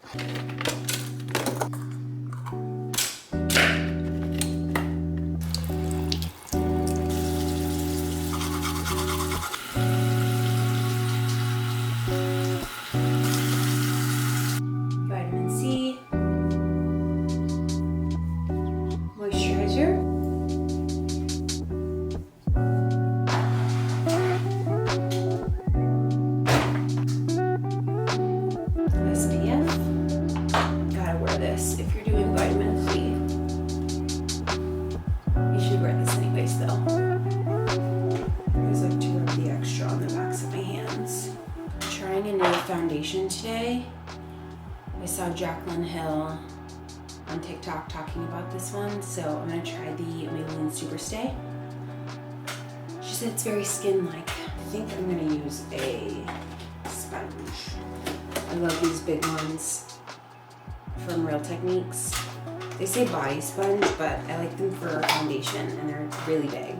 Vitamin C, moisturizer, SPF. Gotta wear this if you're doing vitamin C. You should wear this anyways though. There's like to rub the extra on the backs of my hands. I'm trying a new foundation today. I saw Jaclyn Hill on TikTok talking about this one, so I'm gonna try the Maybelline Superstay. She said it's very skin-like. I think I'm gonna use a sponge. I love these big ones from Real Techniques. They say body sponge, but I like them for foundation, and they're really big.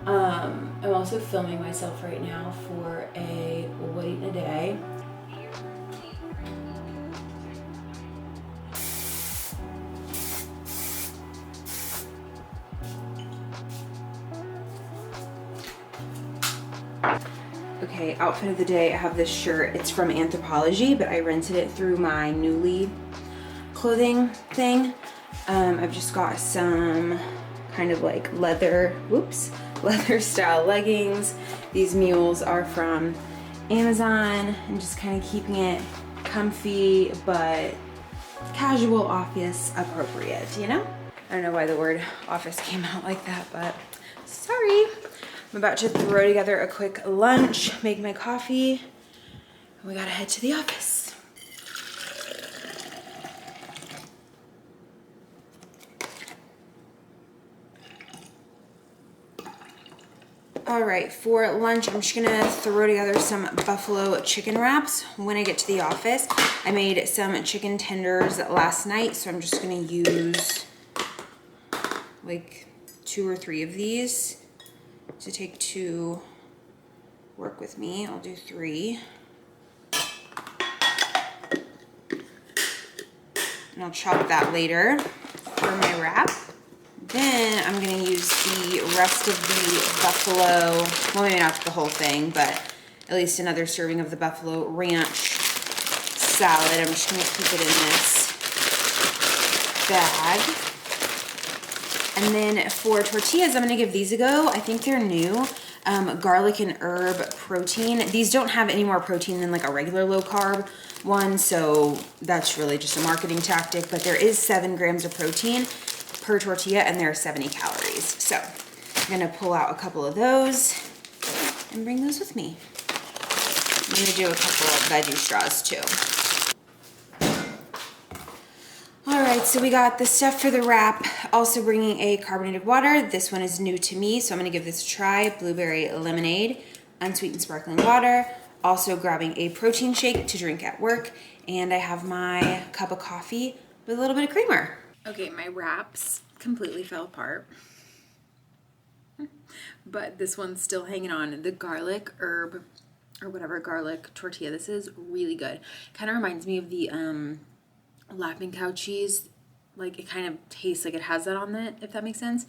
I'm also filming myself right now for a what eat in a day. Okay, outfit of the day, I have this shirt. It's from Anthropologie, but I rented it through my Newly clothing thing. I've just got some kind of like leather style leggings. These mules are from Amazon. I'm just kind of keeping it comfy, but casual office appropriate, you know? I don't know why the word office came out like that, but sorry. I'm about to throw together a quick lunch, make my coffee, and we gotta head to the office. All right, for lunch, I'm just gonna throw together some buffalo chicken wraps when I get to the office. I made some chicken tenders last night, so I'm just gonna use like 2 or 3 of these to take to work with me. I'll do 3. And I'll chop that later for my wrap. Then I'm gonna use the rest of the buffalo, well maybe not the whole thing, but at least another serving of the buffalo ranch salad. I'm just gonna keep it in this bag. And then for tortillas, I'm gonna give these a go. I think they're new. Garlic and herb protein. These don't have any more protein than like a regular low carb one, so that's really just a marketing tactic, but there is 7 grams of protein per tortilla, and there are 70 calories. So I'm gonna pull out a couple of those and bring those with me. I'm gonna do a couple of veggie straws too. All right, so we got the stuff for the wrap. Also bringing a carbonated water. This one is new to me, so I'm gonna give this a try. Blueberry lemonade, unsweetened sparkling water. Also grabbing a protein shake to drink at work. And I have my cup of coffee with a little bit of creamer. Okay, my wraps completely fell apart, but this one's still hanging on. The garlic herb, or whatever garlic tortilla, this is really good. Kind of reminds me of the Laughing Cow cheese. Like it kind of tastes like it has that on it, if that makes sense.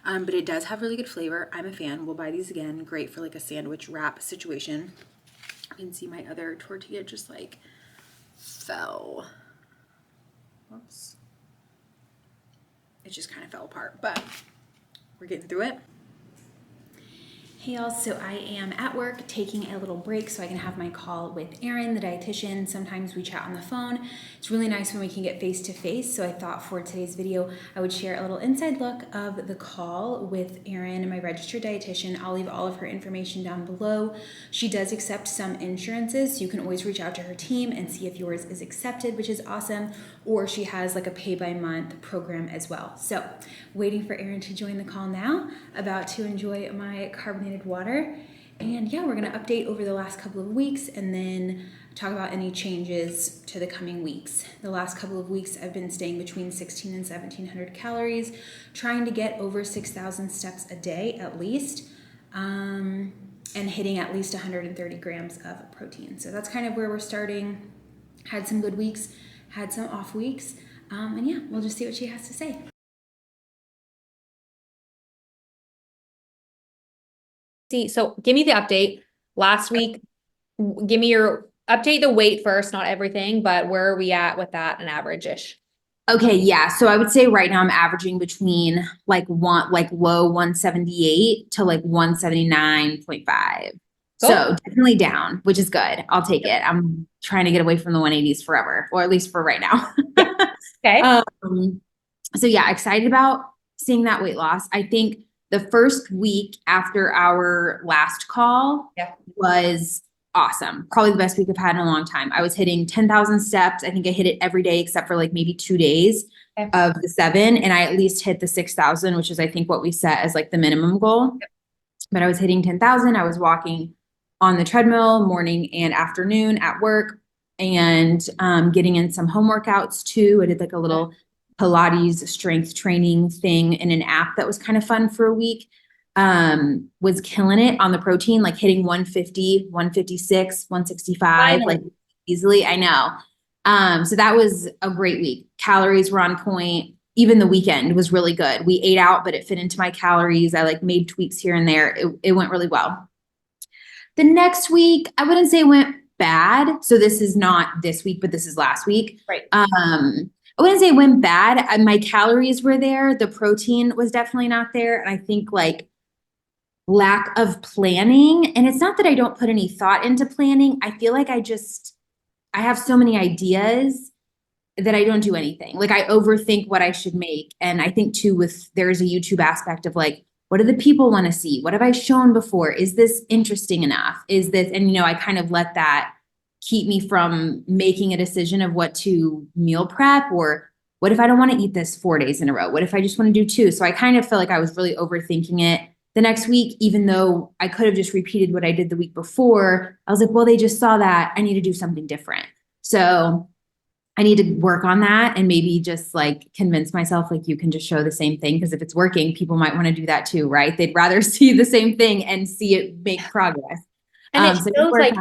But it does have really good flavor. I'm a fan. We'll buy these again. Great for like a sandwich wrap situation. You can see my other tortilla just like fell. Whoops. It just kind of fell apart, but we're getting through it. Hey y'all, so I am at work taking a little break so I can have my call with Erin, the dietitian. Sometimes we chat on the phone. It's really nice when we can get face to face, so I thought for today's video I would share a little inside look of the call with Erin, my registered dietitian. I'll leave all of her information down below. She does accept some insurances, so you can always reach out to her team and see if yours is accepted, which is awesome, or she has like a pay-by-month program as well. So waiting for Erin to join the call now, about to enjoy my carbonated water And yeah, we're going to update over the last couple of weeks and then talk about any changes to the coming weeks. The last couple of weeks, I've been staying between 16 and 1700 calories, trying to get over 6,000 steps a day at least, and hitting at least 130 grams of protein. So that's kind of where we're starting. Had some good weeks, had some off weeks, and yeah, we'll just see what she has to say. So give me the update. Last week, give me your update, the weight first, not everything, but where are we at with that, an average-ish? Okay, yeah. So I would say right now I'm averaging between like low 178 to like 179.5. Cool. So definitely down, which is good. I'll take it. I'm trying to get away from the 180s forever, or at least for right now. Okay. So yeah, excited about seeing that weight loss. I think the first week after our last call was awesome. Probably the best week I've had in a long time. I was hitting 10,000 steps. I think I hit it every day except for like maybe 2 days of the 7. And I at least hit the 6,000, which is I think what we set as like the minimum goal. But I was hitting 10,000. I was walking on the treadmill morning and afternoon at work and getting in some home workouts too. I did like a little Pilates strength training thing in an app that was kind of fun for a week. Was killing it on the protein, like hitting 150, 156, 165, like easily. I know. So that was a great week. Calories were on point. Even the weekend was really good. We ate out, but it fit into my calories. I like made tweaks here and there. It went really well. The next week, I wouldn't say it went bad. So this is not this week, but this is last week. Right. I wouldn't say it went bad. My calories were there. The protein was definitely not there. And I think like lack of planning. And it's not that I don't put any thought into planning. I feel like I have so many ideas that I don't do anything. Like I overthink what I should make. And I think too, there's a YouTube aspect of like, what do the people want to see? What have I shown before? Is this interesting enough? And I kind of let that keep me from making a decision of what to meal prep, or what if I don't want to eat this 4 days in a row? What if I just want to do 2? So I kind of felt like I was really overthinking it. The next week, even though I could have just repeated what I did the week before, I was like, well, they just saw that. I need to do something different. So I need to work on that and maybe just like convince myself like you can just show the same thing, because if it's working, people might want to do that too, right? They'd rather see the same thing and see it make progress. And it shows like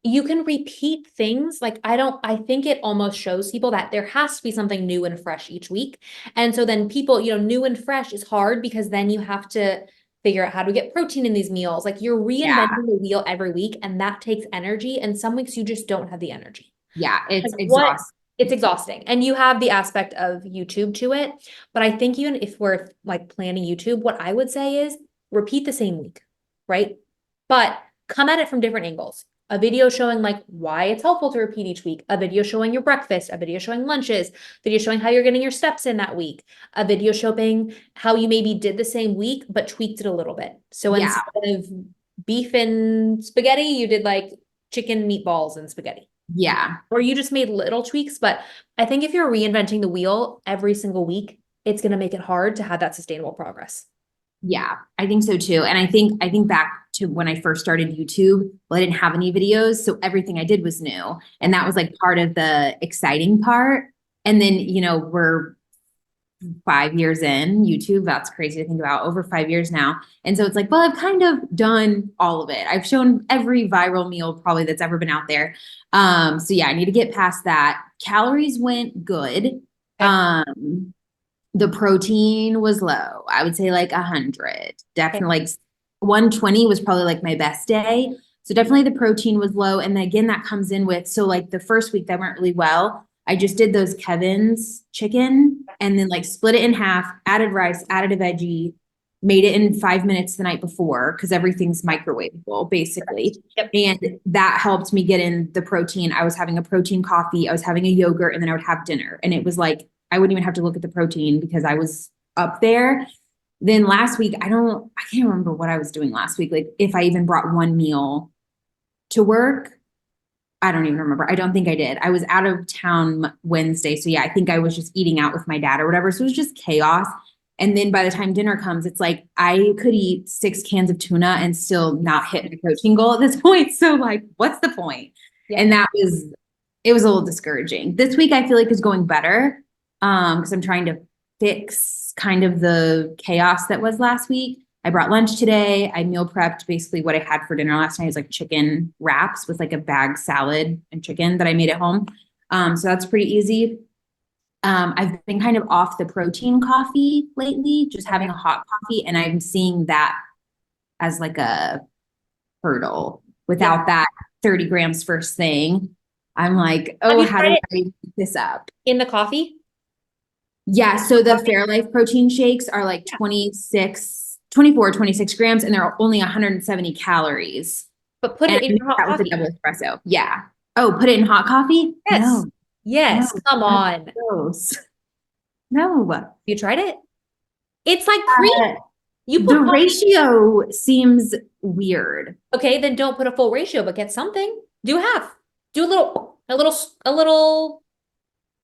you can repeat things. Like I think it almost shows people that there has to be something new and fresh each week. And so then people, new and fresh is hard because then you have to figure out how to get protein in these meals. Like you're reinventing the wheel every week, and that takes energy. And some weeks you just don't have the energy. Yeah, it's exhausting. It's exhausting. And you have the aspect of YouTube to it. But I think even if we're like planning YouTube, what I would say is repeat the same week, right? But come at it from different angles. A video showing like why it's helpful to repeat each week, a video showing your breakfast, a video showing lunches, video showing how you're getting your steps in that week, a video showing how you maybe did the same week, but tweaked it a little bit. So instead of beef and spaghetti, you did like chicken meatballs and spaghetti. Yeah. Or you just made little tweaks. But I think if you're reinventing the wheel every single week, it's going to make it hard to have that sustainable progress. Yeah, I think so too. And I think back to when I first started YouTube, well, I didn't have any videos. So everything I did was new. And that was like part of the exciting part. And then, we're 5 years in YouTube. That's crazy to think about, over 5 years now. And so it's like, well, I've kind of done all of it. I've shown every viral meal probably that's ever been out there. So yeah, I need to get past that. Calories went good. The protein was low. I would say like 100. Definitely like 120 was probably like my best day. So definitely the protein was low. And then again, that comes in with, so like the first week that went really well, I just did those Kevin's chicken and then like split it in half, added rice, added a veggie, made it in 5 minutes the night before, because everything's microwavable basically. And that helped me get in the protein. I was having a protein coffee, I was having a yogurt, and then I would have dinner. And it was like, I wouldn't even have to look at the protein because I was up there. Then last week, I can't remember what I was doing last week. Like if I even brought one meal to work, I don't even remember. I don't think I did. I was out of town Wednesday. So yeah, I think I was just eating out with my dad or whatever. So it was just chaos. And then by the time dinner comes, it's like I could eat 6 cans of tuna and still not hit my protein goal at this point. So like, what's the point? Yeah. And it was a little discouraging. This week I feel like is going better. Because I'm trying to fix kind of the chaos that was last week. I brought lunch today. I meal prepped basically what I had for dinner last night is like chicken wraps with like a bag salad and chicken that I made at home. So that's pretty easy. I've been kind of off the protein coffee lately, just having a hot coffee, and I'm seeing that as like a hurdle. Without that 30 grams first thing, I'm like, Have oh, you how tried do it I keep this up? in the coffee? Yeah, so the Fairlife protein shakes are like 24, 26 grams, and they're only 170 calories. But put And it in your hot that was a coffee. double espresso. Yeah. Oh, put it in hot coffee? Yes. No, Yes. no, Come that's on. gross. No. You tried it? It's like cream. Uh, You the put coffee. ratio seems weird. Okay, then don't put a full ratio, but get something. Do half. Do a little.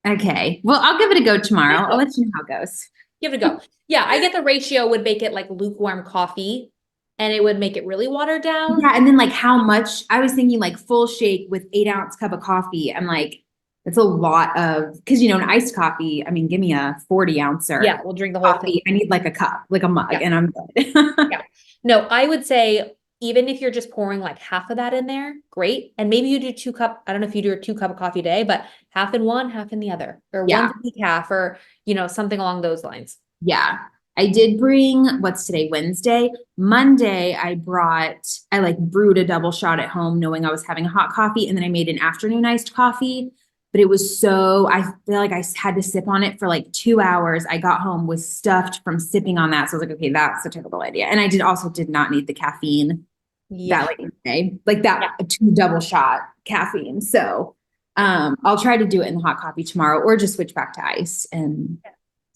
Okay. Well, I'll give it a go tomorrow. I'll let you know how it goes. Give it a go. Yeah, I get the ratio would make it like lukewarm coffee and it would make it really watered down. Yeah, and then like how much I was thinking like full shake with 8-ounce cup of coffee. I'm like, it's a lot of because an iced coffee, I mean, give me a 40-ouncer. Yeah, we'll drink the whole thing. Coffee. I need like a cup, like a mug, Yeah. and I'm good. Yeah. No, I would say even if you're just pouring like half of that in there, great. And maybe you do 2 cup. I don't know if you do a 2 cup of coffee a day, but half in one, half in the other, or Yeah. one's a decaf, or something along those lines. Yeah. I did bring, what's today, Wednesday? Monday, I like brewed a double shot at home knowing I was having a hot coffee, and then I made an afternoon iced coffee. But it was I feel like I had to sip on it for like 2 hours. I got home, was stuffed from sipping on that. So I was like, okay, that's a terrible idea. And I did not need the caffeine Yeah. that day, like that 2 double shot caffeine. So I'll try to do it in the hot coffee tomorrow or just switch back to ice and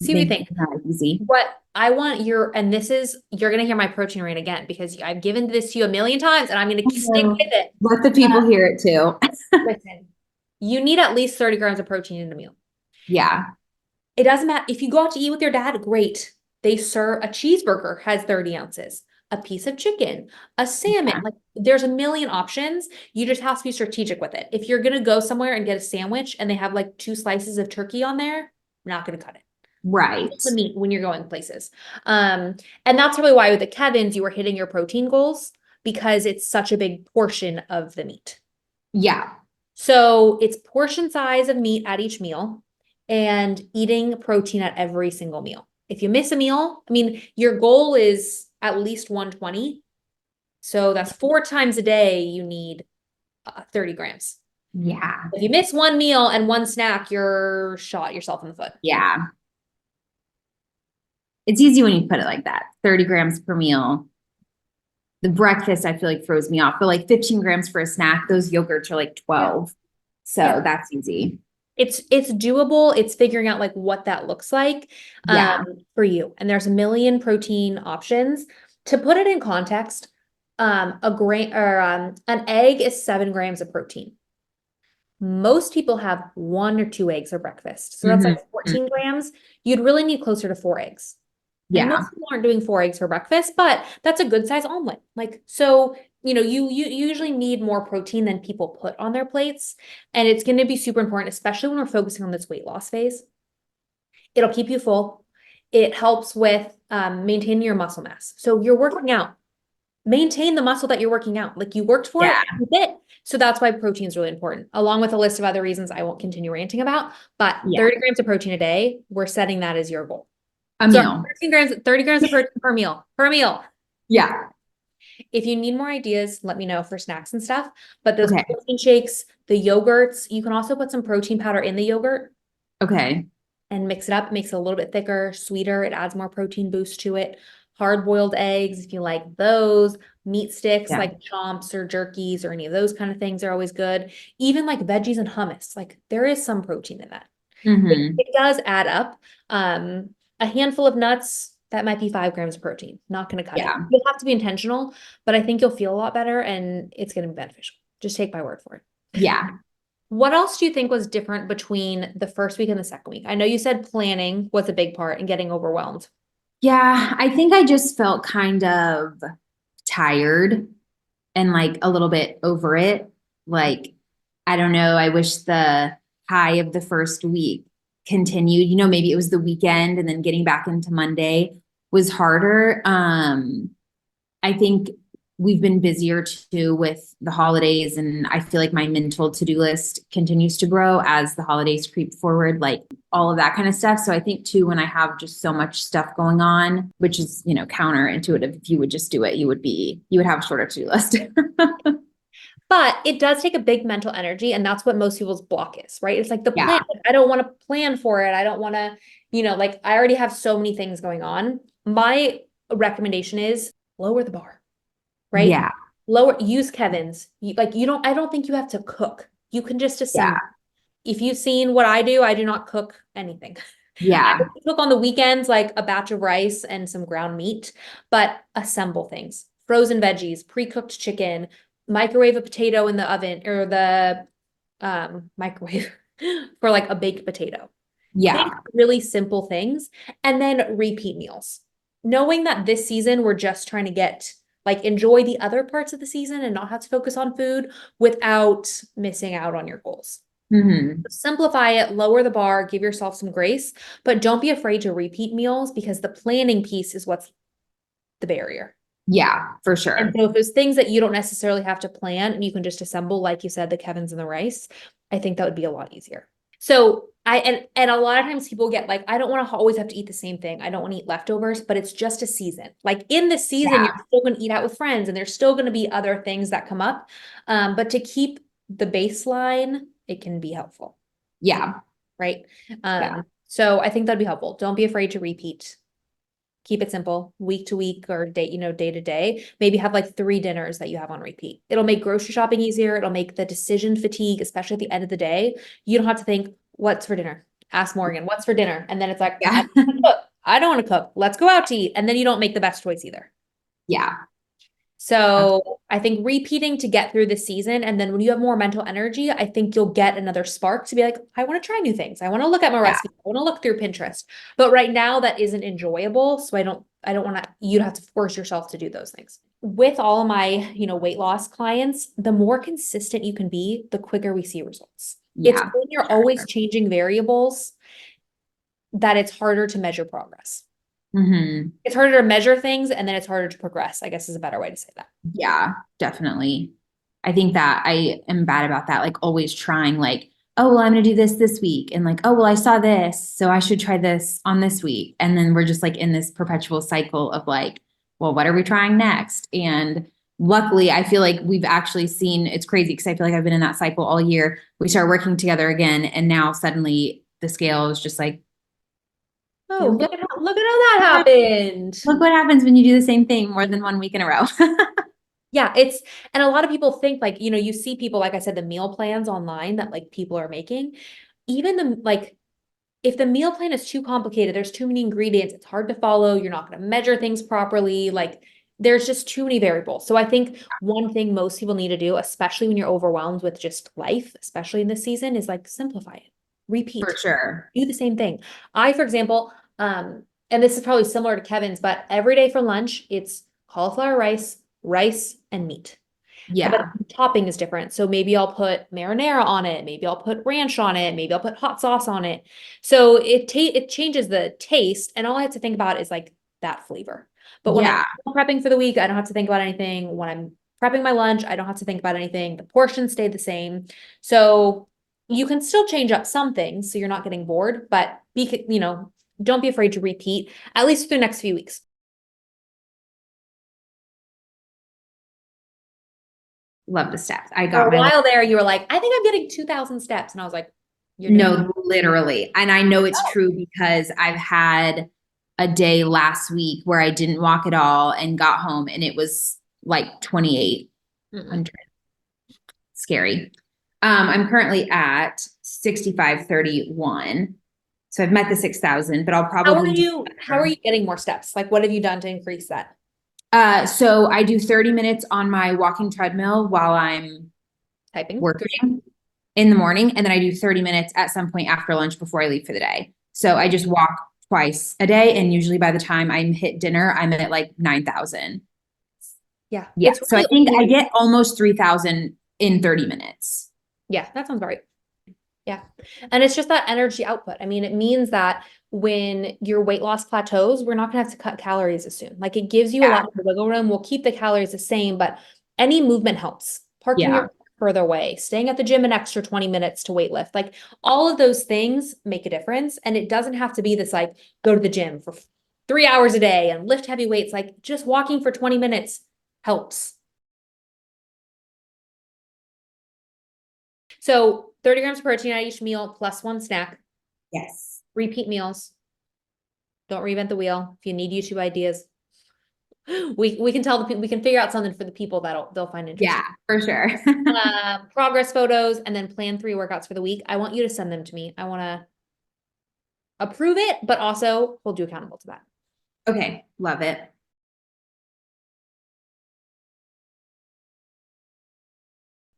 See what you think. Easy. What I want you're going to hear my protein rate again because I've given this to you a million times and I'm going to stick with it. Let the people hear it too. Listen, you need at least 30 grams of protein in a meal. Yeah. It doesn't matter. If you go out to eat with your dad, great. They serve a cheeseburger has 30 ounces, a piece of chicken, a salmon. Yeah. Like there's a million options. You just have to be strategic with it. If you're going to go somewhere and get a sandwich and they have like 2 slices of turkey on there, I'm not going to cut it. Right. The meat when you're going places. And that's probably why with the Kevin's, you were hitting your protein goals because it's such a big portion of the meat. Yeah. So it's portion size of meat at each meal and eating protein at every single meal. If you miss a meal, I mean, your goal is at least 120. So that's 4 times a day you need 30 grams. Yeah. If you miss one meal and one snack, you're shot yourself in the foot. Yeah. It's easy when you put it like that. 30 grams per meal. The breakfast, I feel like throws me off, but like 15 grams for a snack, those yogurts are like 12. So that's easy. It's doable. It's figuring out like what that looks like for you. And there's a million protein options. To put it in context, an egg is 7 grams of protein. Most people have 1 or 2 eggs for breakfast. So that's like 14 grams. You'd really need closer to 4 eggs. Yeah. And most people aren't doing 4 eggs for breakfast, but that's a good size omelet. Like, so, you usually need more protein than people put on their plates. And it's going to be super important, especially when we're focusing on this weight loss phase. It'll keep you full. It helps with maintaining your muscle mass. So you're working out, maintain the muscle that you're working out. Like you worked for it, keep it. So that's why protein is really important, along with a list of other reasons I won't continue ranting about. But 30 grams of protein a day, we're setting that as your goal. Meal. 30 grams of protein per meal. Yeah. If you need more ideas, let me know for snacks and stuff. But those protein shakes, the yogurts, you can also put some protein powder in the yogurt. Okay. And mix it up. It makes it a little bit thicker, sweeter. It adds more protein boost to it. Hard-boiled eggs, if you like those. Meat sticks like chomps or jerkies or any of those kind of things are always good. Even like veggies and hummus. Like there is some protein in that. It does add up. A handful of nuts, that might be 5 grams of protein. Not going to cut it. You'll have to be intentional, but I think you'll feel a lot better and it's going to be beneficial. Just take my word for it. Yeah. What else do you think was different between the first week and the second week? I know you said planning was a big part and getting overwhelmed. Yeah, I think I just felt kind of tired and like a little bit over it. Like, I don't know, I wish the high of the first week continued. Maybe it was the weekend and then getting back into Monday was harder. I think we've been busier too with the holidays, and I feel like my mental to-do list continues to grow as the holidays creep forward, like all of that kind of stuff. So I think too, when I have just so much stuff going on, which is, counterintuitive, if you would just do it, you would have a shorter to-do list. But it does take a big mental energy, and that's what most people's block is, right? It's like the plan. Yeah. I don't want to plan for it. I don't want to, like I already have so many things going on. My recommendation is lower the bar, right? Yeah. Use Kevin's. I don't think you have to cook. You can just assemble. Yeah. If you've seen what I do not cook anything. I Yeah. cook on the weekends, like a batch of rice and some ground meat, but assemble things, frozen veggies, pre-cooked chicken, microwave a potato in the oven or the microwave for like a baked potato. Yeah. Think really simple things and then repeat meals. Knowing that this season we're just trying to enjoy the other parts of the season and not have to focus on food without missing out on your goals. Mm-hmm. Simplify it, lower the bar, give yourself some grace, but don't be afraid to repeat meals because the planning piece is what's the barrier. Yeah, for sure. And so if there's things that you don't necessarily have to plan and you can just assemble, like you said, the Kevin's and the rice, I think that would be a lot easier. So and a lot of times people get like, I don't want to always have to eat the same thing. I don't want to eat leftovers, but it's just a season. Like in the season, you're still going to eat out with friends and there's still going to be other things that come up. But to keep the baseline, it can be helpful. Yeah. Right. So I think that'd be helpful. Don't be afraid to repeat. Keep it simple, week to week or day to day. Maybe have like 3 dinners that you have on repeat. It'll make grocery shopping easier. It'll make the decision fatigue, especially at the end of the day. You don't have to think, what's for dinner? Ask Morgan, what's for dinner? And then it's like, Yeah. I don't want to cook. Let's go out to eat. And then you don't make the best choice either. Yeah. So I think repeating to get through the season. And then when you have more mental energy, I think you'll get another spark to be like, I want to try new things. I want to look at my recipes. I want to look through Pinterest. But right now that isn't enjoyable. So I don't want you to have to force yourself to do those things. With all of my, weight loss clients, the more consistent you can be, the quicker we see results. It's when you're always changing variables that it's harder to measure progress. Mm-hmm. It's harder to measure things and then it's harder to progress, I guess is a better way to say that. Yeah, definitely. I think that I am bad about that. Like always trying like, oh, well, I'm going to do this week. And like, oh, well, I saw this, so I should try this on this week. And then we're just like in this perpetual cycle of like, well, what are we trying next? And luckily I feel like we've actually seen, it's crazy because I feel like I've been in that cycle all year. We start working together again. And now suddenly the scale is just like, oh, look at how that happened. Look what happens when you do the same thing more than 1 week in a row. Yeah, and a lot of people think like, you see people, like I said, the meal plans online that like people are making, even if the meal plan is too complicated, there's too many ingredients, it's hard to follow, you're not going to measure things properly. Like there's just too many variables. So I think one thing most people need to do, especially when you're overwhelmed with just life, especially in this season, is like simplify it, repeat. For sure. Do the same thing. I, for example, and this is probably similar to Kevin's, but every day for lunch, it's cauliflower rice, and meat. Yeah. But the topping is different. So maybe I'll put marinara on it. Maybe I'll put ranch on it. Maybe I'll put hot sauce on it. So it changes the taste. And all I have to think about is like that flavor. But when I'm prepping for the week, I don't have to think about anything. When I'm prepping my lunch, I don't have to think about anything. The portions stay the same. So you can still change up some things so you're not getting bored, but don't be afraid to repeat, at least for the next few weeks. Love the steps. I For got a while there, you were like, I think I'm getting 2,000 steps. And I was like, no, literally. And I know it's true because I've had a day last week where I didn't walk at all and got home and it was like 2,800. Scary. I'm currently at 6,531. So I've met the 6,000, but I'll probably. How are you getting more steps? Like, what have you done to increase that? So I do 30 minutes on my walking treadmill while I'm typing, working in the morning. And then I do 30 minutes at some point after lunch before I leave for the day. So I just walk twice a day. And usually by the time I'm hit dinner, I'm at like 9,000. Yeah. Yeah. It's So I really think I only- get almost 3,000 in 30 minutes. Yeah, that sounds about right. Yeah. And it's just that energy output. I mean, it means that when your weight loss plateaus, we're not gonna have to cut calories as soon. Like it gives you a lot more wiggle room. We'll keep the calories the same, but any movement helps. Parking your car further away, staying at the gym an extra 20 minutes to weight lift. Like all of those things make a difference. And it doesn't have to be this like go to the gym for 3 hours a day and lift heavy weights. Like just walking for 20 minutes helps. So 30 grams of protein at each meal plus 1 snack. Yes. Repeat meals. Don't reinvent the wheel. If you need YouTube ideas, we can tell the people, we can figure out something for the people they'll find interesting. Yeah, for sure. Progress photos, and then plan 3 workouts for the week. I want you to send them to me. I want to approve it, but also hold you accountable to that. Okay. Love it.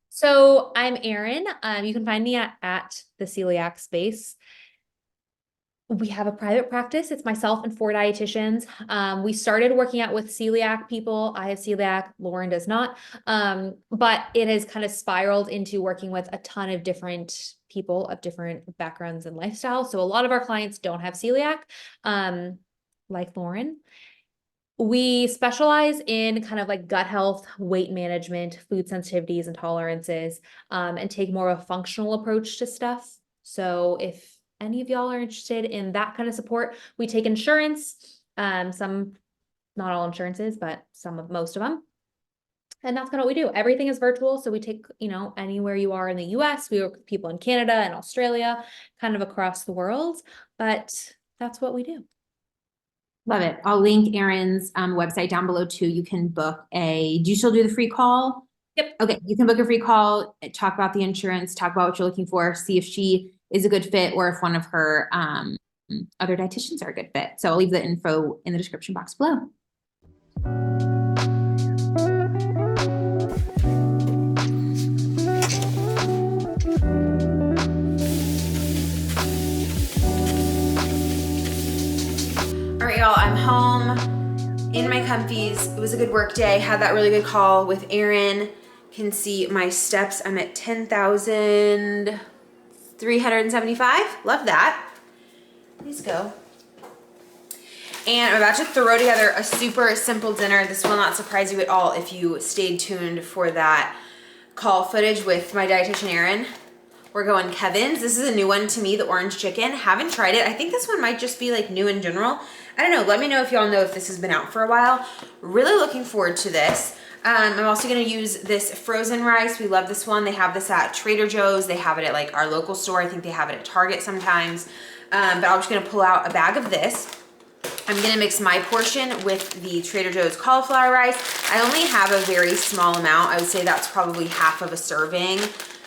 So I'm Erin. You can find me at the Celiac Space. We have a private practice. It's myself and 4 dietitians. We started working out with celiac people. I have celiac, Lauren does not. But it has kind of spiraled into working with a ton of different people of different backgrounds and lifestyles. So a lot of our clients don't have celiac, like Lauren. We specialize in kind of like gut health, weight management, food sensitivities and tolerances, and take more of a functional approach to stuff. So if any of y'all are interested in that kind of support, we take insurance, some, not all insurances, but most of them. And that's kind of what we do. Everything is virtual. So we take, anywhere you are in the US, we work with people in Canada and Australia, kind of across the world, but that's what we do. Love it. I'll link Erin's website down below too. You can book do you still do the free call? Yep. Okay. You can book a free call, talk about the insurance, talk about what you're looking for, see if she is a good fit or if one of her other dietitians are a good fit. So I'll leave the info in the description box below. All right, y'all, I'm home in my comfies. It was a good work day. Had that really good call with Erin. Can see my steps. I'm at 10,375. Love that. Please go. And I'm about to throw together a super simple dinner. This will not surprise you at all if you stayed tuned for that call footage with my dietitian Erin. We're going Kevin's. This is a new one to me, the orange chicken. Haven't tried it. I think this one might just be like new in general. I don't know. Let me know if y'all know if this has been out for a while. Really looking forward to this. I'm also going to use this frozen rice. We love this one. They have this at Trader Joe's. They have it at like our local store. I think they have it at Target sometimes. But I'm just going to pull out a bag of this. I'm going to mix my portion with the Trader Joe's cauliflower rice. I only have a very small amount. I would say that's probably half of a serving.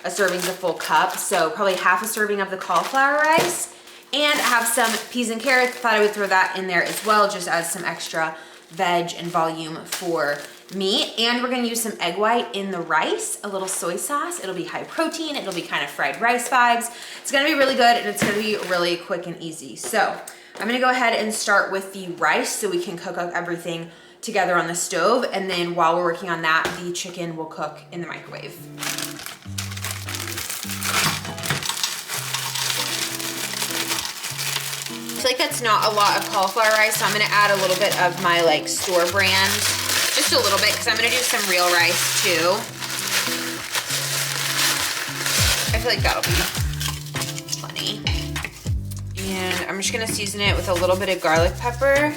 A serving's a full cup, so probably half a serving of the cauliflower rice. And I have some peas and carrots. Thought I would throw that in there as well, just as some extra veg and volume for me. And we're gonna use some egg white in the rice, a little soy sauce. It'll be high protein. It'll be kind of fried rice vibes. It's gonna be really good and it's gonna be really quick and easy. So I'm gonna go ahead and start with the rice so we can cook up everything together on the stove. And then while we're working on that, the chicken will cook in the microwave. I feel like that's not a lot of cauliflower rice, so I'm gonna add a little bit of my like store brand, just a little bit, because I'm gonna do some real rice too. I feel like that'll be plenty. And I'm just gonna season it with a little bit of garlic pepper,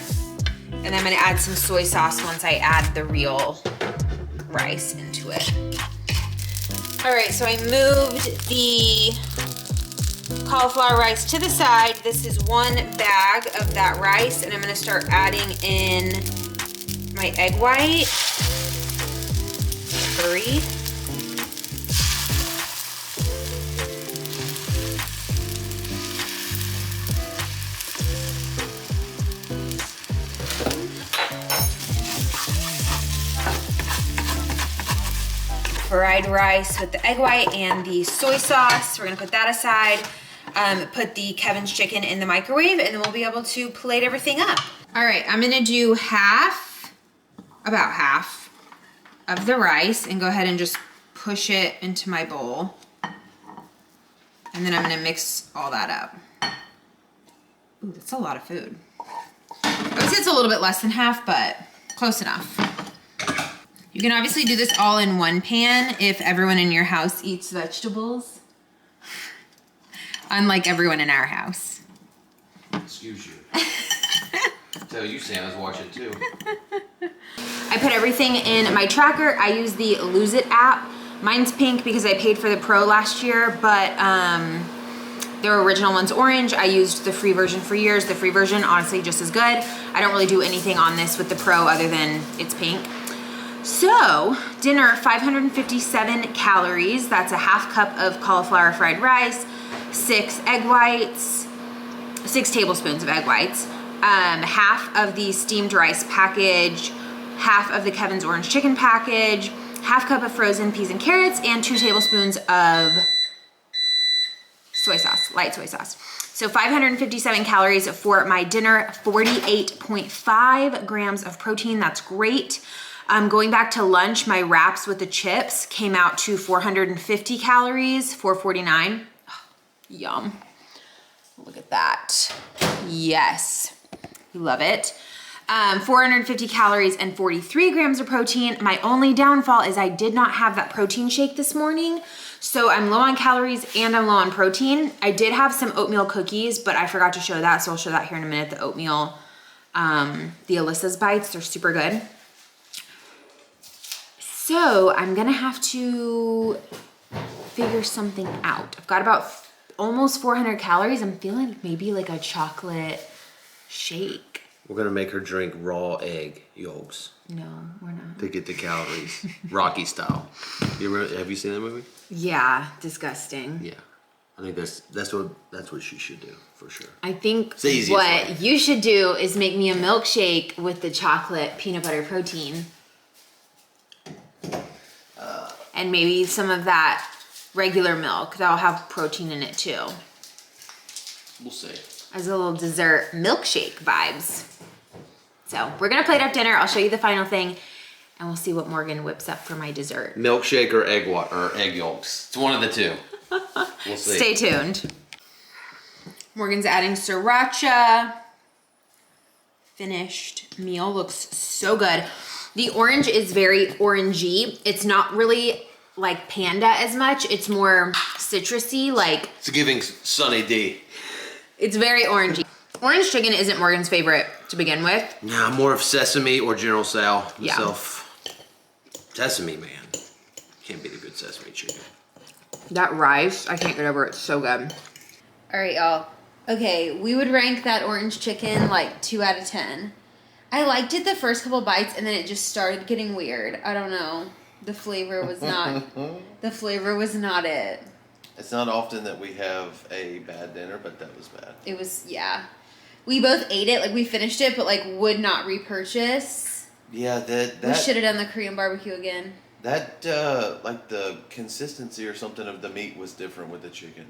and I'm gonna add some soy sauce once I add the real rice into it. All right, so I moved the cauliflower rice to the side. This is 1 bag of that rice, and I'm gonna start adding in my egg white. 3. Fried rice with the egg white and the soy sauce. We're gonna put that aside. put the Kevin's chicken in the microwave, and then we'll be able to plate everything up. All right, I'm gonna do about half of the rice and go ahead and just push it into my bowl. And then I'm gonna mix all that up. Ooh, that's a lot of food. I would say it's a little bit less than half, but close enough. You can obviously do this all in one pan if everyone in your house eats vegetables. Unlike everyone in our house. Excuse you. Tell you, Sam, I was watching too. I put everything in my tracker. I use the Lose It app. Mine's pink because I paid for the Pro last year, but their original one's orange. I used the free version for years. The free version, honestly, just as good. I don't really do anything on this with the Pro other than it's pink. So, dinner, 557 calories. That's a half cup of cauliflower fried rice, 6 egg whites, 6 tablespoons of egg whites, half of the steamed rice package, half of the Kevin's orange chicken package, half cup of frozen peas and carrots, and 2 tablespoons of soy sauce, light soy sauce. So 557 calories for my dinner, 48.5 grams of protein. That's great. Going back to lunch, my wraps with the chips came out to 450 calories, 449. Oh, yum. Look at that. Yes, love it. 450 calories and 43 grams of protein. My only downfall is I did not have that protein shake this morning. So I'm low on calories and I'm low on protein. I did have some oatmeal cookies, but I forgot to show that. So I'll show that here in a minute. The oatmeal, the Alyssa's Bites, they're super good. So I'm gonna have to figure something out. I've got about almost 400 calories. I'm feeling like maybe like a chocolate shake. We're gonna make her drink raw egg yolks No, we're not. to get the calories, Rocky style. Have you seen that movie? Yeah, disgusting. Yeah, I think that's what she should do for sure. I think It's the easiest what way. you should do is make me a milkshake with the chocolate peanut butter protein. And maybe some of that regular milk. That'll have protein in it too. We'll see. As a little dessert milkshake vibes. So we're gonna plate up dinner. I'll show you the final thing and we'll see what Morgan whips up for my dessert. Milkshake or egg yolks. It's one of the two. We'll see. Stay tuned. Morgan's adding sriracha. Finished meal looks so good. The orange is very orangey. It's not really like panda as much. It's more citrusy, like It's giving Sunny D. it's very orangey. Orange chicken isn't Morgan's favorite to begin with. Nah, more of sesame or General Tso Yeah. myself. Sesame, man. Can't beat a good sesame chicken. That rice, I can't get over it. It's so good. All right, y'all. Okay, we would rank that orange chicken like 2 out of 10. I liked it the first couple bites and then it just started getting weird. I don't know. The flavor was not it. It's not often that we have a bad dinner, but that was bad. It was, yeah. We both ate it, like we finished it, but like would not repurchase. Yeah, We should have done the Korean barbecue again. like the consistency or something of the meat was different with the chicken.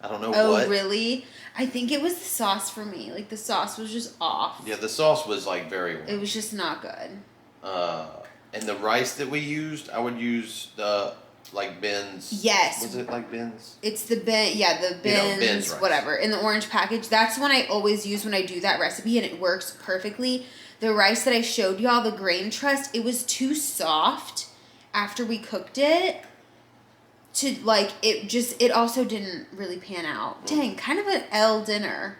I don't know Oh, what. really? I think it was the sauce for me. Like the sauce was just off. Yeah, the sauce was like very. It was just not good. And the rice that we used, I would use the like Ben's. Yes. Was it like Ben's? It's the bin, yeah, the bins, Ben's rice. whatever, in the orange package. That's one I always use when I do that recipe, and it works perfectly. The rice that I showed y'all, the Grain Trust, it was too soft after we cooked it. To like it also didn't really pan out. Dang, kind of an L dinner.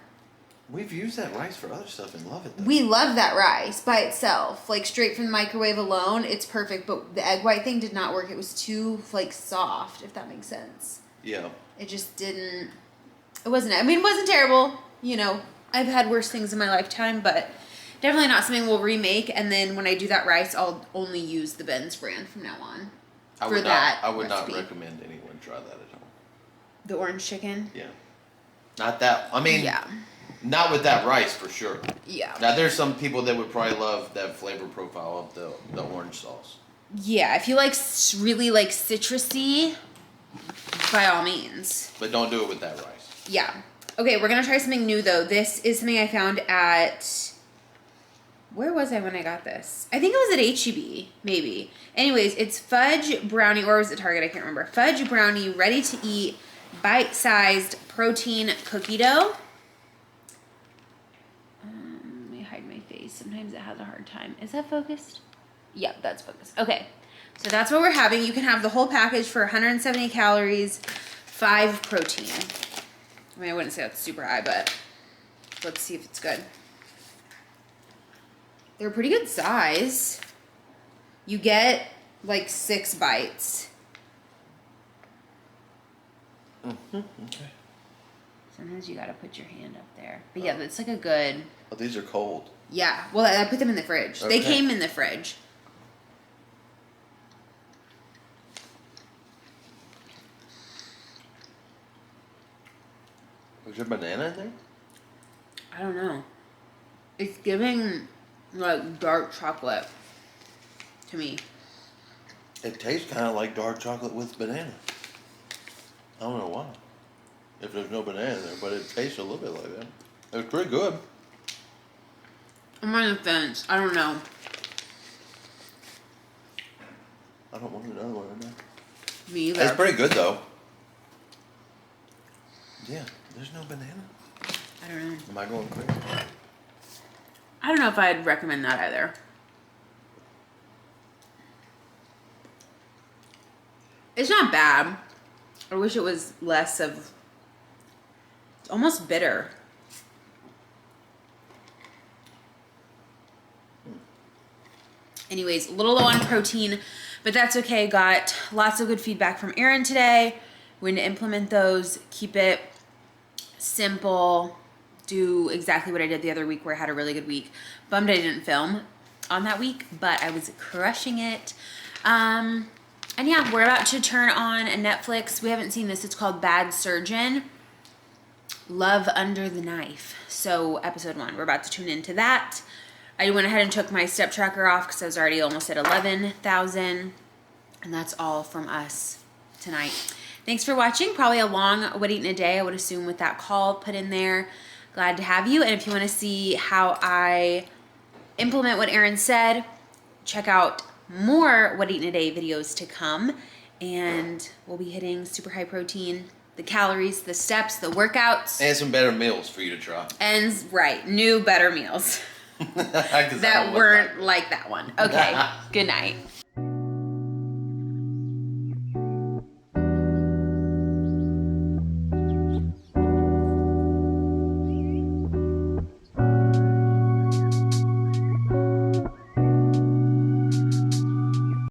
We've used that rice for other stuff and love it though. We love that rice by itself, like straight from the microwave alone. It's perfect, but the egg white thing did not work. It was too like soft, if that makes sense. Yeah. It just didn't. It wasn't. I mean, it wasn't terrible. You know, I've had worse things in my lifetime, but definitely not something we'll remake. And then when I do that rice, I'll only use the Ben's brand from now on. I for would that not recipe. recommend anyone try that at home. The orange chicken. Yeah. Not that. I mean. Yeah. Not with that rice for sure. Yeah. Now there's some people that would probably love that flavor profile of the orange sauce. Yeah. If you like really like citrusy, by all means. But don't do it with that rice. Yeah. Okay, we're gonna try something new though. This is something I found at, where was I when I got this? I think it was at HEB, maybe. Anyways, it's fudge brownie, or was it Target? I can't remember. Fudge brownie, ready to eat, bite-sized protein cookie dough. Let me hide my face. Sometimes it has a hard time. Is that focused? Yep, that's focused. Okay, so that's what we're having. You can have the whole package for 170 calories, 5 protein. I mean, I wouldn't say that's super high, but let's see if it's good. They're a pretty good size. You get like 6 bites. Okay. Sometimes you gotta put your hand up there. But yeah, that's like a good. Oh, these are cold. Yeah, well, I put them in the fridge. They Okay. came in the fridge. Was there banana in there? I don't know. It's giving like dark chocolate to me. It tastes kind of like dark chocolate with banana. I don't know why. If there's no banana in there, but it tastes a little bit like that. It's pretty good. I'm on the fence. I don't know. I don't want another one in there. Me either. It's pretty good though. Yeah, there's no banana. I don't know. Am I going crazy? I don't know if I'd recommend that either. It's not bad. I wish it was less of. It's almost bitter. Anyways, a little low on protein, but that's okay. Got lots of good feedback from Erin today. We're going to implement those, keep it simple, do exactly what I did the other week where I had a really good week. Bummed I didn't film on that week, but I was crushing it. And yeah, we're about to turn on a Netflix. We haven't seen this. It's called Bad Surgeon. Love Under the Knife. So episode 1, we're about to tune into that. I went ahead and took my step tracker off because I was already almost at 11,000. And that's all from us tonight. Thanks for watching. Probably a long What Eatin' a Day, I would assume, with that call put in there. Glad to have you. And if you want to see how I implement what Erin said, check out more What Eatin' a Day videos to come. And we'll be hitting super high protein, the calories, the steps, the workouts. And some better meals for you to try. And right, new better meals that weren't like that one. Okay, good night.